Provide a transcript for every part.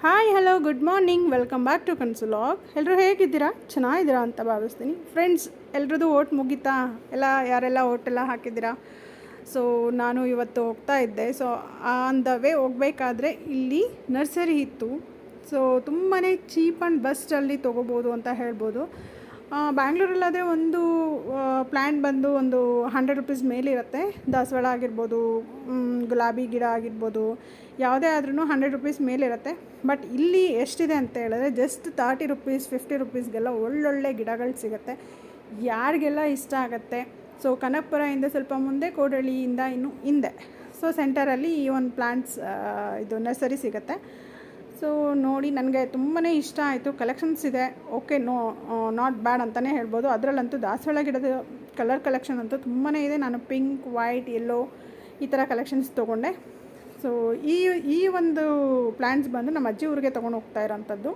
Hi hello good morning welcome back to ಕನ್ಸು ಲಾಗ್. ಎಲ್ಲರೂ ಹೇಗಿದ್ದೀರಾ? ಚೆನ್ನಾಗಿದ್ದೀರಾ ಅಂತ ಭಾವಿಸ್ತೀನಿ. ಫ್ರೆಂಡ್ಸ್, ಎಲ್ರದ್ದು ಓಟ್ ಮುಗೀತಾ? ಯಾರೆಲ್ಲ ಓಟೆಲ್ಲ ಹಾಕಿದ್ದೀರಾ? ಸೊ ನಾನು ಇವತ್ತು ಹೋಗ್ತಾ ಇದ್ದೆ. ಸೊ ಆನ್ ದ ವೇ ಹೋಗ್ಬೇಕಾದ್ರೆ ಇಲ್ಲಿ ನರ್ಸರಿ ಇತ್ತು. ಸೊ ತುಂಬಾ ಚೀಪ್ ಆ್ಯಂಡ್ ಬೆಸ್ಟಲ್ಲಿ ತೊಗೋಬೋದು ಅಂತ ಹೇಳ್ಬೋದು. ಬ್ಯಾಂಗ್ಳೂರಲ್ಲಾದರೆ ಒಂದು ಪ್ಲ್ಯಾಂಟ್ ಬಂದು ಒಂದು 100 ರುಪೀಸ್ ಮೇಲಿರುತ್ತೆ. ದಾಸವಾಳ ಆಗಿರ್ಬೋದು, ಗುಲಾಬಿ ಗಿಡ ಆಗಿರ್ಬೋದು, ಯಾವುದೇ ಆದ್ರೂ 100 ರುಪೀಸ್ ಮೇಲಿರುತ್ತೆ. ಬಟ್ ಇಲ್ಲಿ ಎಷ್ಟಿದೆ ಅಂತ ಹೇಳಿದ್ರೆ ಜಸ್ಟ್ 30 ರುಪೀಸ್ 50 ರುಪೀಸ್ಗೆಲ್ಲ ಒಳ್ಳೊಳ್ಳೆ ಗಿಡಗಳು ಸಿಗುತ್ತೆ. ಯಾರಿಗೆಲ್ಲ ಇಷ್ಟ ಆಗುತ್ತೆ. ಸೊ ಕನಕಪುರದಿಂದ ಸ್ವಲ್ಪ ಮುಂದೆ, ಕೋಡಳ್ಳಿಯಿಂದ ಇನ್ನು ಹಿಂದೆ, ಸೊ ಸೆಂಟರಲ್ಲಿ ಈ ಒಂದು ಪ್ಲ್ಯಾಂಟ್ಸ್ ಇದು ನರ್ಸರಿ ಸಿಗುತ್ತೆ. ಸೊ ನೋಡಿ, ನನಗೆ ತುಂಬಾ ಇಷ್ಟ ಆಯಿತು. ಕಲೆಕ್ಷನ್ಸ್ ಇದೆ, ಓಕೆ, ನಾಟ್ ಬ್ಯಾಡ್ ಅಂತಲೇ ಹೇಳ್ಬೋದು. ಅದರಲ್ಲಂತೂ ದಾಸವಾಳ ಗಿಡದ ಕಲೆಕ್ಷನ್ ಅಂತೂ ತುಂಬಾ ಇದೆ. ನಾನು ಪಿಂಕ್, ವೈಟ್, ಯೆಲ್ಲೋ ಈ ಥರ ಕಲೆಕ್ಷನ್ಸ್ ತೊಗೊಂಡೆ. ಸೊ ಈ ಒಂದು ಪ್ಲ್ಯಾಂಟ್ಸ್ ಬಂದು ನಮ್ಮ ಅಜ್ಜಿ ಊರಿಗೆ ತೊಗೊಂಡು ಹೋಗ್ತಾ ಇರೋಂಥದ್ದು.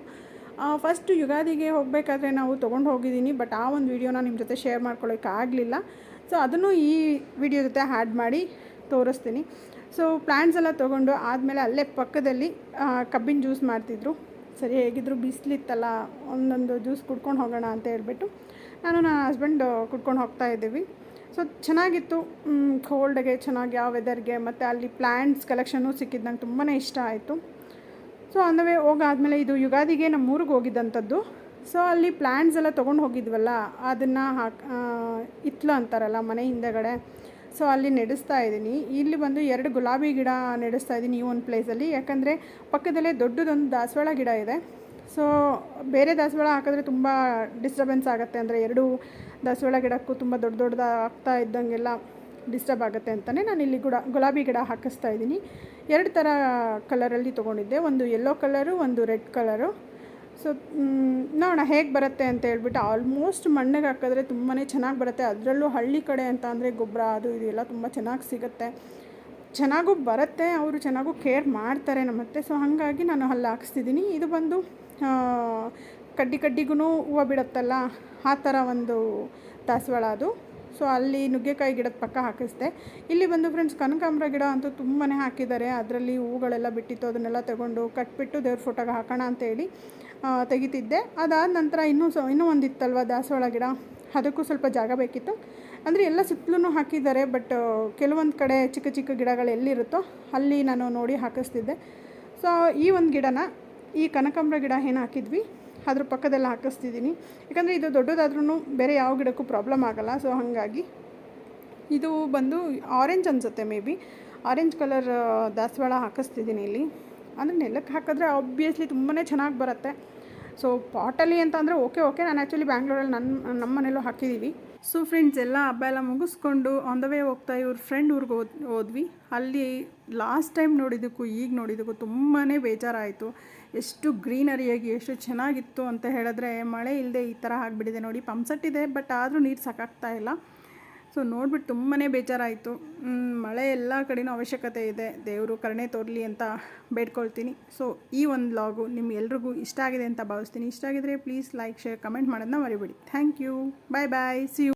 ಫಸ್ಟು ಯುಗಾದಿಗೆ ಹೋಗಬೇಕಾದ್ರೆ ನಾವು ತೊಗೊಂಡು ಹೋಗಿದ್ದೀನಿ, ಬಟ್ ಆ ಒಂದು ವೀಡಿಯೋನ ನಿಮ್ಮ ಜೊತೆ ಶೇರ್ ಮಾಡ್ಕೊಳ್ಳೋಕ್ಕಾಗಲಿಲ್ಲ. ಸೊ ಅದನ್ನು ಈ ವಿಡಿಯೋ ಜೊತೆ ಆ್ಯಡ್ ಮಾಡಿ ತೋರಿಸ್ತೀನಿ. ಸೊ ಪ್ಲ್ಯಾಂಟ್ಸ್ ಎಲ್ಲ ತೊಗೊಂಡು ಆದಮೇಲೆ ಅಲ್ಲೇ ಪಕ್ಕದಲ್ಲಿ ಕಬ್ಬಿನ ಜ್ಯೂಸ್ ಮಾಡ್ತಿದ್ರು. ಸರಿ, ಹೇಗಿದ್ರು ಬಿಸಿಲಿತ್ತಲ್ಲ, ಒಂದೊಂದು ಜ್ಯೂಸ್ ಕುಡ್ಕೊಂಡು ಹೋಗೋಣ ಅಂತ ಹೇಳ್ಬಿಟ್ಟು ನನ್ನ ಹಸ್ಬೆಂಡ್ ಕುಡ್ಕೊಂಡು ಹೋಗ್ತಾ ಇದ್ದೀವಿ. ಸೊ ಚೆನ್ನಾಗಿತ್ತು, ಕೋಲ್ಡ್ಗೆ ಚೆನ್ನಾಗಿ, ಆ ವೆದರ್ಗೆ, ಮತ್ತು ಅಲ್ಲಿ ಪ್ಲ್ಯಾಂಟ್ಸ್ ಕಲೆಕ್ಷನ್ನು ಸಿಕ್ಕಿದ್ದು ನಂಗೆ ತುಂಬಾ ಇಷ್ಟ ಆಯಿತು. ಸೊ ಅಂದವೇ ಹೋಗಾದ್ಮೇಲೆ ಇದು ಯುಗಾದಿಗೆ ನಮ್ಮ ಊರಿಗೆ ಹೋಗಿದ್ದಂಥದ್ದು. ಸೊ ಅಲ್ಲಿ ಪ್ಲ್ಯಾಂಟ್ಸ್ ಎಲ್ಲ ತೊಗೊಂಡು ಹೋಗಿದ್ವಲ್ಲ, ಅದನ್ನು ಇತ್ಲು ಅಂತಾರಲ್ಲ ಮನೆ ಹಿಂದೆಗಡೆ, ಸೊ ಅಲ್ಲಿ ನೆಡೆಸ್ತಾ ಇದ್ದೀನಿ. ಇಲ್ಲಿ ಬಂದು 2 ಗುಲಾಬಿ ಗಿಡ ನೆಡೆಸ್ತಾ ಇದ್ದೀನಿ ಈ ಒಂದು ಪ್ಲೇಸಲ್ಲಿ. ಯಾಕಂದರೆ ಪಕ್ಕದಲ್ಲೇ ದೊಡ್ಡದೊಂದು ದಾಸವಾಳ ಗಿಡ ಇದೆ. ಸೊ ಬೇರೆ ದಾಸವಾಳ ಹಾಕಿದ್ರೆ ತುಂಬ ಡಿಸ್ಟರ್ಬೆನ್ಸ್ ಆಗುತ್ತೆ, ಅಂದರೆ 2 ದಾಸವಾಳ ಗಿಡಕ್ಕೂ ತುಂಬ ದೊಡ್ಡದಾಗ್ತಾ ಇದ್ದಂಗೆಲ್ಲ ಡಿಸ್ಟರ್ಬ್ ಆಗುತ್ತೆ ಅಂತಲೇ ನಾನು ಇಲ್ಲಿ ಗುಲಾಬಿ ಗಿಡ ಹಾಕಿಸ್ತಾ ಇದ್ದೀನಿ. 2 ಥರ ಕಲರಲ್ಲಿ ತೊಗೊಂಡಿದ್ದೆ, ಒಂದು ಯೆಲ್ಲೋ ಕಲರು, ಒಂದು ರೆಡ್ ಕಲರು. ಸೊ ನೋಡೋಣ ಹೇಗೆ ಬರುತ್ತೆ ಅಂತ ಹೇಳ್ಬಿಟ್ಟು. ಆಲ್ಮೋಸ್ಟ್ ಮಣ್ಣಿಗೆ ಹಾಕಿದ್ರೆ ತುಂಬಾ ಚೆನ್ನಾಗಿ ಬರುತ್ತೆ. ಅದರಲ್ಲೂ ಹಳ್ಳಿ ಕಡೆ ಅಂತ ಅಂದರೆ ಗೊಬ್ಬರ ಅದು ಇದು ಎಲ್ಲ ತುಂಬ ಚೆನ್ನಾಗಿ ಸಿಗುತ್ತೆ, ಚೆನ್ನಾಗೂ ಬರುತ್ತೆ. ಅವರು ಚೆನ್ನಾಗೂ ಕೇರ್ ಮಾಡ್ತಾರೆ ನಮ್ಮತ್ತೆ. ಸೊ ಹಾಗಾಗಿ ನಾನು ಅಲ್ಲಿ ಹಾಕಿಸ್ತಿದ್ದೀನಿ. ಇದು ಬಂದು ಕಡ್ಡಿಗೂ ಹೂವು ಬಿಡುತ್ತಲ್ಲ, ಆ ಥರ ಒಂದು ದಾಸವಾಳ ಅದು. ಸೊ ಅಲ್ಲಿ ನುಗ್ಗೆಕಾಯಿ ಗಿಡದ ಪಕ್ಕ ಹಾಕಿಸ್ದೆ. ಇಲ್ಲಿ ಬಂದು ಫ್ರೆಂಡ್ಸ್ ಕನಕಾಂಬರ ಗಿಡ ಅಂತೂ ತುಂಬಾ ಹಾಕಿದ್ದಾರೆ. ಅದರಲ್ಲಿ ಹೂಗಳೆಲ್ಲ ಬಿಟ್ಟಿತ್ತು, ಅದನ್ನೆಲ್ಲ ತಗೊಂಡು ಕಟ್ಬಿಟ್ಟು ದೇವ್ರ ಫೋಟೋಗೆ ಹಾಕೋಣ ಅಂತೇಳಿ ತೆಗಿತಿದ್ದೆ. ಅದಾದ ನಂತರ ಇನ್ನೂ ಒಂದಿತ್ತಲ್ವ ದಾಸವಾಳ ಗಿಡ, ಅದಕ್ಕೂ ಸ್ವಲ್ಪ ಜಾಗ ಬೇಕಿತ್ತು. ಅಂದರೆ ಎಲ್ಲ ಸುತ್ತಲೂ ಹಾಕಿದ್ದಾರೆ, ಬಟ್ ಕೆಲವೊಂದು ಕಡೆ ಚಿಕ್ಕ ಚಿಕ್ಕ ಗಿಡಗಳು ಎಲ್ಲಿರುತ್ತೋ ಅಲ್ಲಿ ನಾನು ನೋಡಿ ಹಾಕಿಸ್ತಿದ್ದೆ. ಸೊ ಈ ಒಂದು ಗಿಡನ, ಈ ಕನಕಾಂಬರ ಗಿಡ ಏನು ಹಾಕಿದ್ವಿ ಅದ್ರ ಪಕ್ಕದೆಲ್ಲ ಹಾಕಿಸ್ತಿದ್ದೀನಿ. ಯಾಕಂದರೆ ಇದು ದೊಡ್ಡದಾದ್ರೂ ಬೇರೆ ಯಾವ ಗಿಡಕ್ಕೂ ಪ್ರಾಬ್ಲಮ್ ಆಗೋಲ್ಲ. ಸೊ ಹಾಗಾಗಿ ಇದು ಬಂದು ಆರೆಂಜ್ ಅನಿಸುತ್ತೆ, ಮೇ ಬಿ ಆರೆಂಜ್ ಕಲರ್ ದಾಸವಾಳ ಹಾಕಿಸ್ತಿದ್ದೀನಿ ಇಲ್ಲಿ. ಅಂದರೆ ನೆಲಕ್ಕೆ ಹಾಕಿದ್ರೆ ಆಬ್ವಿಯಸ್ಲಿ ತುಂಬಾ ಚೆನ್ನಾಗಿ ಬರುತ್ತೆ. ಸೊ ಪಾಟಲ್ಲಿ ಅಂತ ಅಂದರೆ ಓಕೆ, ನಾನು ಆ್ಯಕ್ಚುಲಿ ಬ್ಯಾಂಗ್ಳೂರಲ್ಲಿ ನಮ್ಮ ಮನೇಲೂ ಹಾಕಿದ್ದೀವಿ. ಸೊ ಫ್ರೆಂಡ್ಸ್, ಎಲ್ಲ ಹಬ್ಬ ಎಲ್ಲ ಮುಗಿಸ್ಕೊಂಡು ಆನ್ ದ ವೇ ಹೋಗ್ತಾ ಇವ್ರ ಫ್ರೆಂಡ್ ಊರಿಗೆ ಹೋದ್ವಿ. ಅಲ್ಲಿ ಲಾಸ್ಟ್ ಟೈಮ್ ನೋಡಿದ್ದಕ್ಕೂ ಈಗ ನೋಡಿದ್ದಕ್ಕೂ ತುಂಬಾ ಬೇಜಾರಾಯಿತು. ಎಷ್ಟು ಗ್ರೀನರಿಯಾಗಿ ಎಷ್ಟು ಚೆನ್ನಾಗಿತ್ತು ಅಂತ ಹೇಳಿದ್ರೆ, ಮಳೆ ಇಲ್ಲದೆ ಈ ಥರ ಆಗಿಬಿಟ್ಟಿದೆ ನೋಡಿ. ಪಂಪ್ಸೆಟ್ ಇದೆ, ಬಟ್ ಆದರೂ ನೀರು ಸಾಕಾಗ್ತಾ ಇಲ್ಲ. ಸೊ ನೋಡ್ಬಿಟ್ಟು ತುಂಬಾ ಬೇಜಾರಾಯಿತು. ಮಳೆ ಎಲ್ಲ ಕಡೆನೂ ಅವಶ್ಯಕತೆ ಇದೆ, ದೇವರು ಕರುಣೆ ತೋರಲಿ ಅಂತ ಬೇಡ್ಕೊಳ್ತೀನಿ. ಸೊ ಈ ಒಂದು ವ್ಲಾಗು ನಿಮ್ಗೆಲ್ರಿಗೂ ಇಷ್ಟ ಆಗಿದೆ ಅಂತ ಭಾವಿಸ್ತೀನಿ. ಇಷ್ಟ ಆಗಿದ್ರೆ ಪ್ಲೀಸ್ ಲೈಕ್, ಶೇರ್, ಕಮೆಂಟ್ ಮಾಡೋದನ್ನ ಮರಿಬೇಡಿ. Thank you, bye bye, see you.